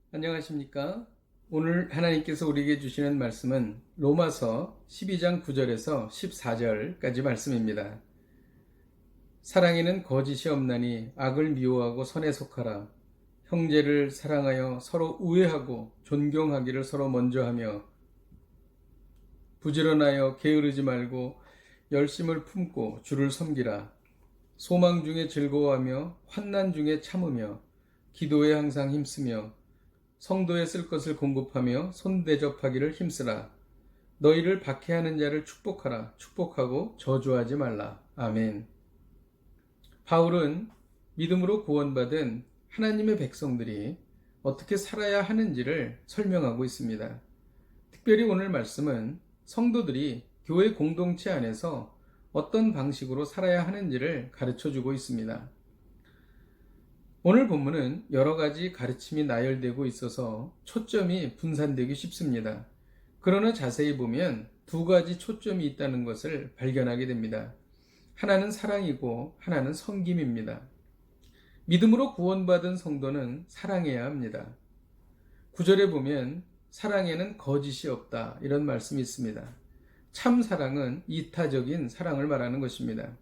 안녕하십니까? 오늘 하나님께서 우리에게 주시는 말씀은 로마서 12장 9절에서 14절까지 말씀입니다. 사랑에는 거짓이 없나니 악을 미워하고 선에 속하라. 형제를 사랑하여 서로 우애하고 존경하기를 서로 먼저 하며 부지런하여 게으르지 말고 열심을 품고 주를 섬기라. 소망 중에 즐거워하며 환난 중에 참으며 기도에 항상 힘쓰며 성도에 쓸 것을 공급하며 손대접하기를 힘쓰라. 너희를 박해하는 자를 축복하라. 축복하고 저주하지 말라. 아멘. 바울은 믿음으로 구원받은 하나님의 백성들이 어떻게 살아야 하는지를 설명하고 있습니다. 특별히 오늘 말씀은 성도들이 교회 공동체 안에서 어떤 방식으로 살아야 하는지를 가르쳐 주고 있습니다. 오늘 본문은 여러 가지 가르침이 나열되고 있어서 초점이 분산되기 쉽습니다. 그러나 자세히 보면 두 가지 초점이 있다는 것을 발견하게 됩니다. 하나는 사랑이고 하나는 섬김입니다. 믿음으로 구원받은 성도는 사랑해야 합니다. 9절에 보면 사랑에는 거짓이 없다 이런 말씀이 있습니다. 참 사랑은 이타적인 사랑을 말하는 것입니다.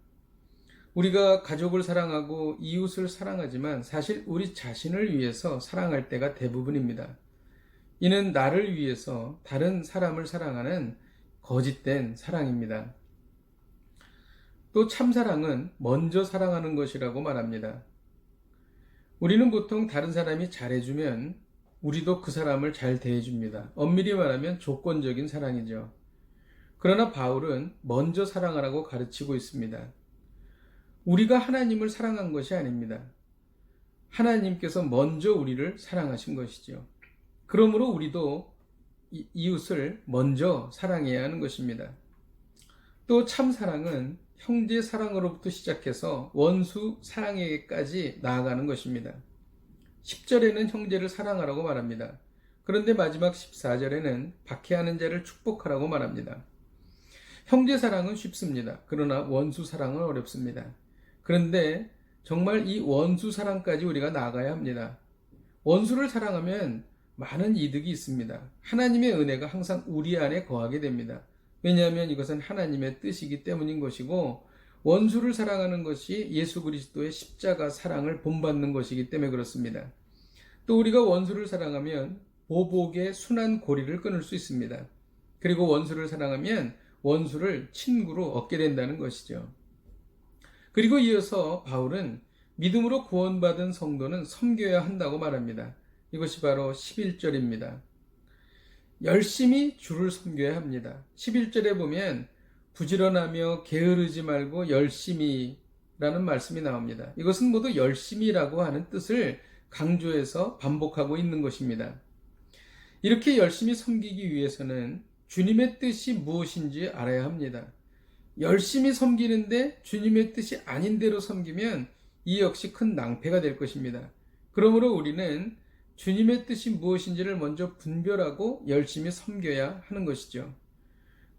우리가 가족을 사랑하고 이웃을 사랑하지만 사실 우리 자신을 위해서 사랑할 때가 대부분입니다. 이는 나를 위해서 다른 사람을 사랑하는 거짓된 사랑입니다. 또 참사랑은 먼저 사랑하는 것이라고 말합니다. 우리는 보통 다른 사람이 잘해주면 우리도 그 사람을 잘 대해줍니다. 엄밀히 말하면 조건적인 사랑이죠. 그러나 바울은 먼저 사랑하라고 가르치고 있습니다. 우리가 하나님을 사랑한 것이 아닙니다. 하나님께서 먼저 우리를 사랑하신 것이죠. 그러므로 우리도 이웃을 먼저 사랑해야 하는 것입니다. 또 참 사랑은 형제 사랑으로부터 시작해서 원수 사랑에게까지 나아가는 것입니다. 10절에는 형제를 사랑하라고 말합니다. 그런데 마지막 14절에는 박해하는 자를 축복하라고 말합니다. 형제 사랑은 쉽습니다. 그러나 원수 사랑은 어렵습니다. 그런데 정말 이 원수 사랑까지 우리가 나아가야 합니다. 원수를 사랑하면 많은 이득이 있습니다. 하나님의 은혜가 항상 우리 안에 거하게 됩니다. 왜냐하면 이것은 하나님의 뜻이기 때문인 것이고 원수를 사랑하는 것이 예수 그리스도의 십자가 사랑을 본받는 것이기 때문에 그렇습니다. 또 우리가 원수를 사랑하면 보복의 순한 고리를 끊을 수 있습니다. 그리고 원수를 사랑하면 원수를 친구로 얻게 된다는 것이죠. 그리고 이어서 바울은 믿음으로 구원받은 성도는 섬겨야 한다고 말합니다. 이것이 바로 11절입니다. 열심히 주를 섬겨야 합니다. 11절에 보면 부지런하며 게으르지 말고 열심히 라는 말씀이 나옵니다. 이것은 모두 열심히라고 하는 뜻을 강조해서 반복하고 있는 것입니다. 이렇게 열심히 섬기기 위해서는 주님의 뜻이 무엇인지 알아야 합니다. 열심히 섬기는데 주님의 뜻이 아닌 대로 섬기면 이 역시 큰 낭패가 될 것입니다. 그러므로 우리는 주님의 뜻이 무엇인지를 먼저 분별하고 열심히 섬겨야 하는 것이죠.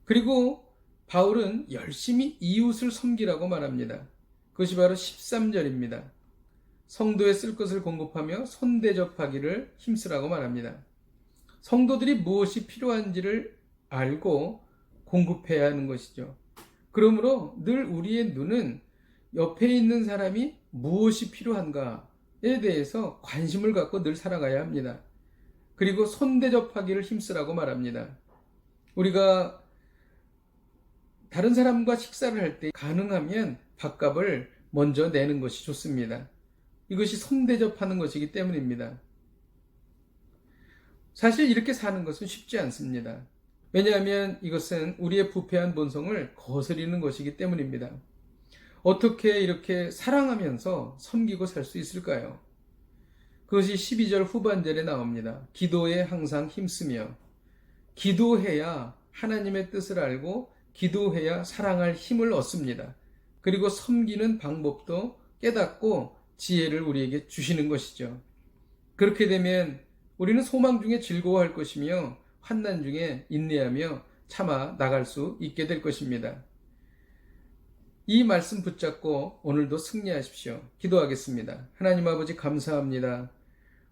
그리고 바울은 열심히 이웃을 섬기라고 말합니다. 그것이 바로 13절입니다. 성도에 쓸 것을 공급하며 손대접하기를 힘쓰라고 말합니다. 성도들이 무엇이 필요한지를 알고 공급해야 하는 것이죠. 그러므로 늘 우리의 눈은 옆에 있는 사람이 무엇이 필요한가에 대해서 관심을 갖고 늘 살아가야 합니다. 그리고 손대접하기를 힘쓰라고 말합니다. 우리가 다른 사람과 식사를 할 때 가능하면 밥값을 먼저 내는 것이 좋습니다. 이것이 손대접하는 것이기 때문입니다. 사실 이렇게 사는 것은 쉽지 않습니다. 왜냐하면 이것은 우리의 부패한 본성을 거스리는 것이기 때문입니다. 어떻게 이렇게 사랑하면서 섬기고 살 수 있을까요? 그것이 12절 후반절에 나옵니다. 기도에 항상 힘쓰며 기도해야 하나님의 뜻을 알고 기도해야 사랑할 힘을 얻습니다. 그리고 섬기는 방법도 깨닫고 지혜를 우리에게 주시는 것이죠. 그렇게 되면 우리는 소망 중에 즐거워할 것이며 환난 중에 인내하며 참아 나갈 수 있게 될 것입니다. 이 말씀 붙잡고 오늘도 승리하십시오. 기도하겠습니다. 하나님 아버지 감사합니다.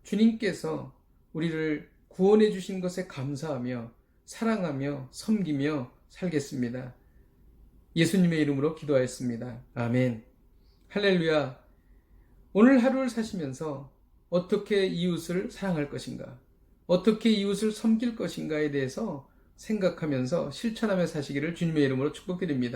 주님께서 우리를 구원해 주신 것에 감사하며 사랑하며 섬기며 살겠습니다. 예수님의 이름으로 기도하였습니다. 아멘. 할렐루야. 오늘 하루를 사시면서 어떻게 이웃을 사랑할 것인가, 어떻게 이웃을 섬길 것인가에 대해서 생각하면서 실천하며 사시기를 주님의 이름으로 축복드립니다.